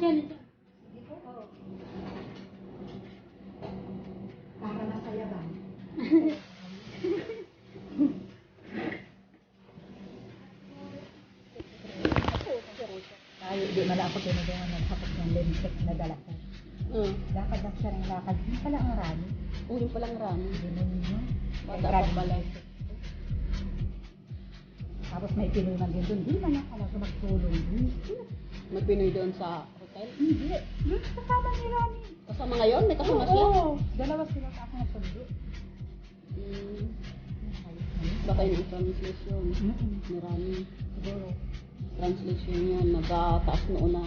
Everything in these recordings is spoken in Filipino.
dyan. Para masayaban. Tayo, di man ako tinulungan naghapot ng limsek na dalakan. Lakad lang siya ng lakad. Yun pala ang rami. Yung palang rami. Ganun yun. Bata pa pala. Tapos may pinungan din doon. Di man lang talaga magtulong. May Pinoy doon sa hotel. Hindi. Yun kasama ni Rami. Kasama ngayon? May kasama siya? Oo. Dalawa sila sa akong nasundo. Baka yun ang translation. Ni Rami. Siguro. Translation niya. Nagataas noon na.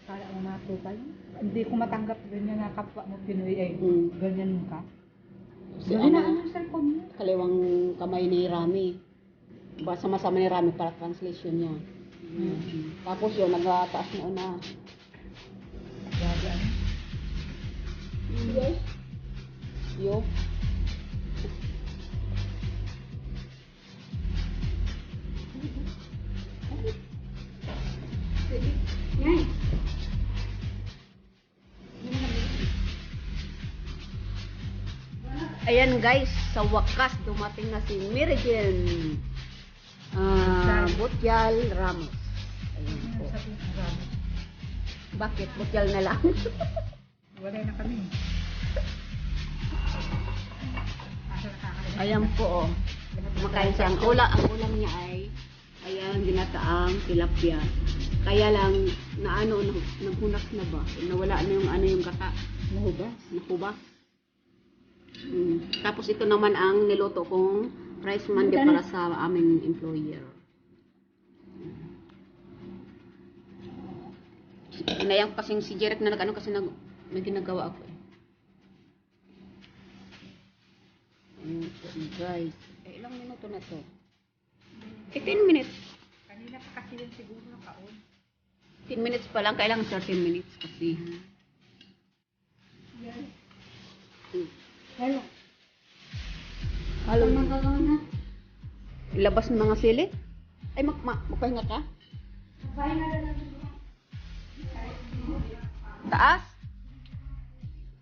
Kala mo matupal. Hindi ko matanggap ganyan na kapwa mo Pinoy eh. Ganyan ka. Si Ganyan na ano, ang cellphone mo. kaliwang kamay ni Rami. Sama-sama ni Rami para translation niya. Tapos yun, nagataas noon na. Gagaan. Yes. Yo. Ayan guys, sa wakas dumating na si Mary Jane Butyal Ramos. Ayan po. Bakit? Butyal na lang. Wala na kami. Ayan po. Oh. Kumakain siya. Ang ulam niya ay ayan, ginataang tilapia. Kaya lang, naghunak na ba? Nawala na yung gata. Nahuba. Tapos ito naman ang niluto kong rice mandi para sa aming employer. Inayang kasing si Jeric na nag-ano kasi may ginagawa ako eh. Guys, ilang minuto na to? 15 minutes. Kanina pa kasi yun siguro nakaon. 10 minutes pa lang, kailangan 13 minutes kasi. Hello. Halo. Ilabas ng mga sili? Ay, magpahinga ka? Taas?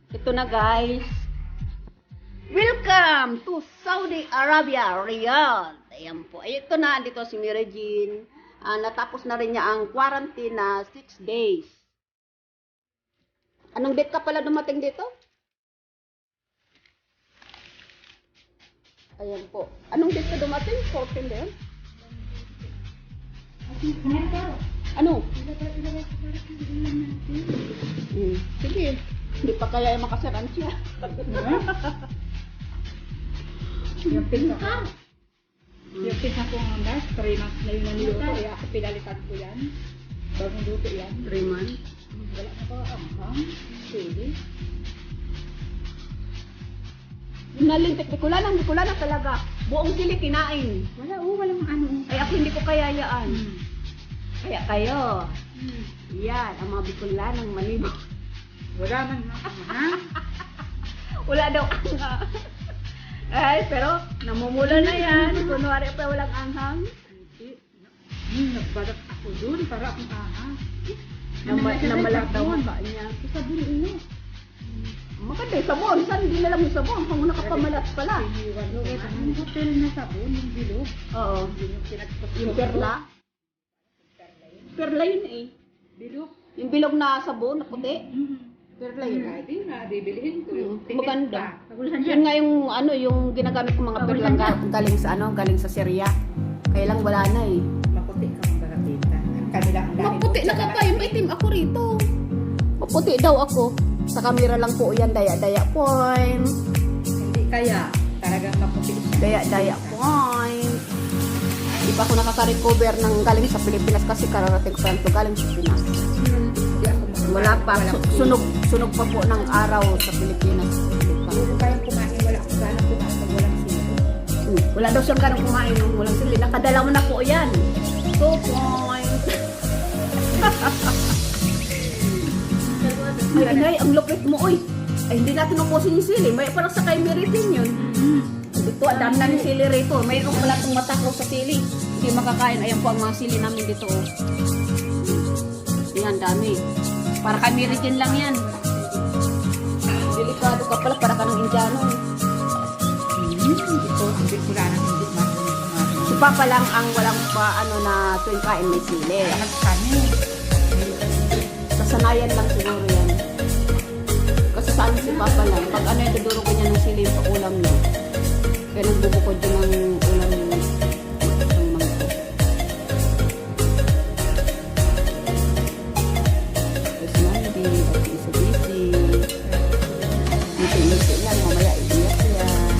Ito na guys. Welcome to Saudi Arabia, Riyadh. Ayan po. Ay, ito na, dito si Mary Jane. Natapos na rin niya ang quarantine na 6 days. Anong date ka pala dumating dito? Ayan po. Anong date ka dumating? 14 din? Ano? Sige. Hindi pa kaya makasarang siya. Yung pizza. Yung pizza ko nga mas, 3 months na yun na niluto. Kaya ako pinalitan ko yan. Bagong luto yan. 3 months. Wala na ba ang sili? Nalintik, di ko lang talaga. Buong sili kinain. Walang ano. Ay ako hindi ko kayayaan. Kaya kayo. Yan, ang mga Bicolanang manibo. Wala man ha? Wala daw anghang. Ay, pero namumula na yan. Kunwari pa walang anghang. Nagbalat ako dun para akong ahas. Namalat daw ang paa niya. Sabon ino. Maganda yung sabon. Saan hindi na lang yung sabon? Kung nakapamalat pala. Ang hotel na sabon, yung bilog. Oo. Yung perla. Perla yun eh. Bilog? Yung bilog na sabon na puti. Perla yun. Hindi na, bibilihin ko. Maganda. Yun nga yung ano, yung ginagamit ko mga perlang galing sa Syria. Kaya lang wala na eh. Maputi ka ang barakita. Ang kanila ang dahil. Maputi na ka pa, yung itim ako rito. Maputi daw ako. Sa camera lang po yan, daya-daya point. Hindi kaya, talagang maputi siya. Daya-daya point. Di pa ako nakaka-recover ng galing sa Pilipinas kasi kararating ko pa ito galing sa Pinas. Wala pa. Sunog pa po ng araw sa Pilipinas. Hindi ko kayang kumain, wala akong ganang kumain pag walang sili. Wala daw siyang ganang kumain nung walang sili. Nakadala mo na po yan. 2 point. Ay, inay, ang lupit mo, oy. Ay, hindi natin upusin yung sili. May parang sa kay Meritin yun. Dito, dami namin sili rito. Mayroon pala itong matakaw sa sili. Hindi makakain. Ayan po ang mga sili namin dito, oh. yan, dami. Para kay Mary Jane lang yan. Delikado ka pala, para ka ng Indiano. Hindi ko lang hindi man. Si Papa lang ang walang pa, na tuwing kain may sili. Lahat kami. Sasanayan lang siguro yan. Kasi sa amin si Papa lang, pag duduro ko niya ng sili sa ulam niya. Kaya nagbubukod din ng ulam niya. Ng mangko. Tapos Mandy, at si Isa-Busy. Dito yan, mamaya iiyak yan.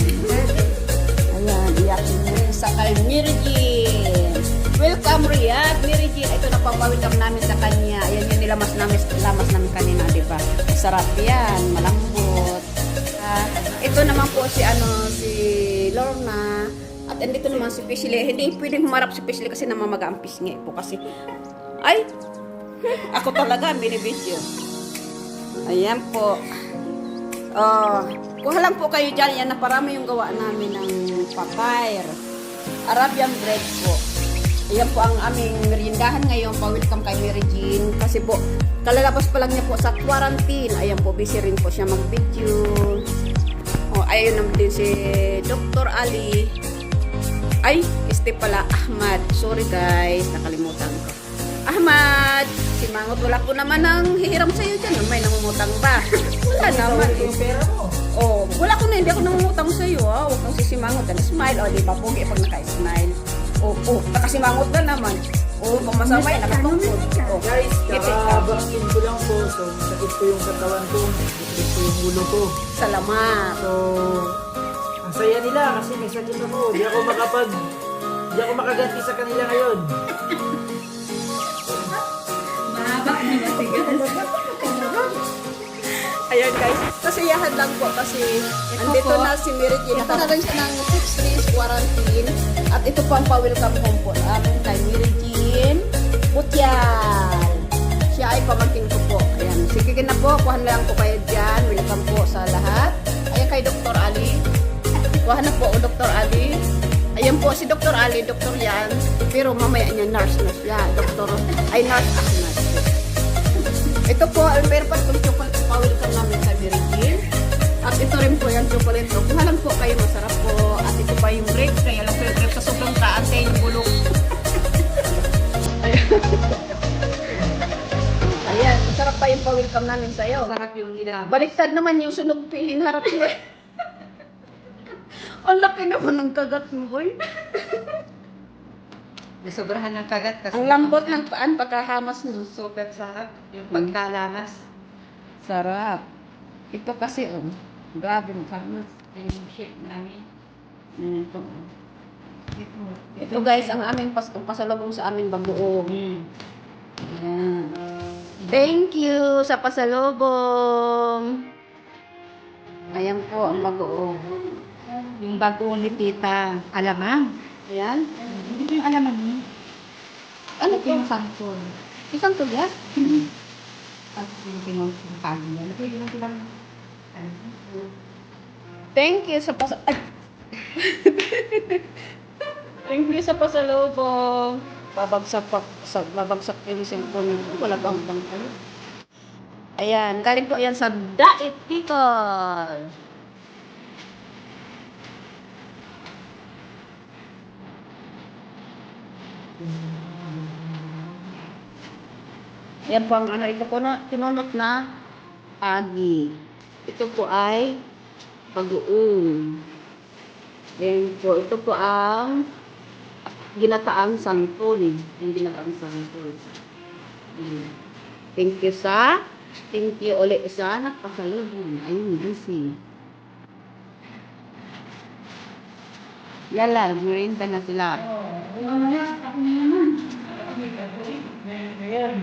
Ayan, iyakin mo rin sa kay Mary Jane. Welcome Riyadh, Mary Jane. Ito na pang-welcome namin sa kanya. Ayan yung lamas namin kanina, di ba? Sarap yan, malambot. Ito naman po si Lorna. At andito naman si Pishley. Hindi pwedeng humarap si Pishley kasi namamaga ang pisngi po kasi. Ay! Ako talaga, binibidyo. Ayan po. Kuha lang po kayo dyan. Yan, naparami yung gawa namin ng papayr. Arabian bread po. Ayan po ang aming meriendahan ngayon. Pa-welcome kay Mary Jane. Kasi po, kalalabas pa lang niya po sa quarantine. Ayan po, busy rin po siya mag-video. Ayun naman din si Dr. Ali. Ay, pala, Ahmad. Sorry guys, nakalimutan ko. Ahmad, si Mangot, wala po naman ang hihiram sa'yo dyan. May namumutang ba? Wala naman. Wala ko na, hindi ako namumutang sa'yo. Huwag kang sisimangot. Smile, di ba? Pogi pag naka-smile. Nakasimangot na naman. Kung masamay, nakatungkod. Guys, kakabangin ko lang po. So, sakit po yung katawan ko. Sakit po yung ulo ko. Salamat. So, ang saya nila kasi may sakit ako. Di ako makaganti sa kanila ngayon. Mahaba na masigas. Ayan guys, kasiyahan lang po kasi andito na si Mary Jane. Ito na rin siya ng 6 days quarantine. At ito po ang pa-welcome home po namin kay Mary Jane Butyal. Siya ay pamangkin ko po. Ayan, sige na po, kuhan lang po kayo dyan. Welcome po sa lahat. Ayan kay Dr. Ali. Kuhan na po, Dr. Ali. Ayan po, si Dr. Ali, Dr. yan. Pero mamaya niya, nurse na siya. Nurse as nurse. Ito po, meron pa itong chocolate pa-welcome namin sa Mary Jane. At ito rin po yung chocolate. Kuha lang po kayo, masarap po. At ito pa yung break. Kaya lang po yung break sa sobrang taan kayo yung bulok. Ayan, masarap pa yung pa-welcome namin sa'yo. Sarap yung nila. Baliktad naman yung sunog pilin harap mo. Ang laki naman ng kagat mo, boy. Sobrahan ng kagat kasi. Ang lambot ng paan pagkahamas mo. Super sarap. Yung pagkalamas. Sarap. Ito kasi, grabe mo kamas. Yung shape namin. Ito. Ito guys, ang aming pasalubong sa aming bagoong. Ayan. Thank you sa pasalubong. Ayan po ang bagoong. Yung bagoong ni Tita Alamang. Ayan. Hindi yung alamang niya. Ano Ito po? yung sangkol. Isang tugas? At yung pinong niya. Lagay lang sila. Thank you sa Thank you sa pasalubong. Babagsak yung cellphone. Wala bang kayo. Ayan, galing po yan sa Dait Bicol. Yan po ang ito po na tinunot na agi. Ito po ay bagoong. Yan po, ito po ang ginataang santol. Yung ginataang santol. Thank you ulit sa nagpasalubong. Ayun, busy. Yala, merinda na sila. Ayan.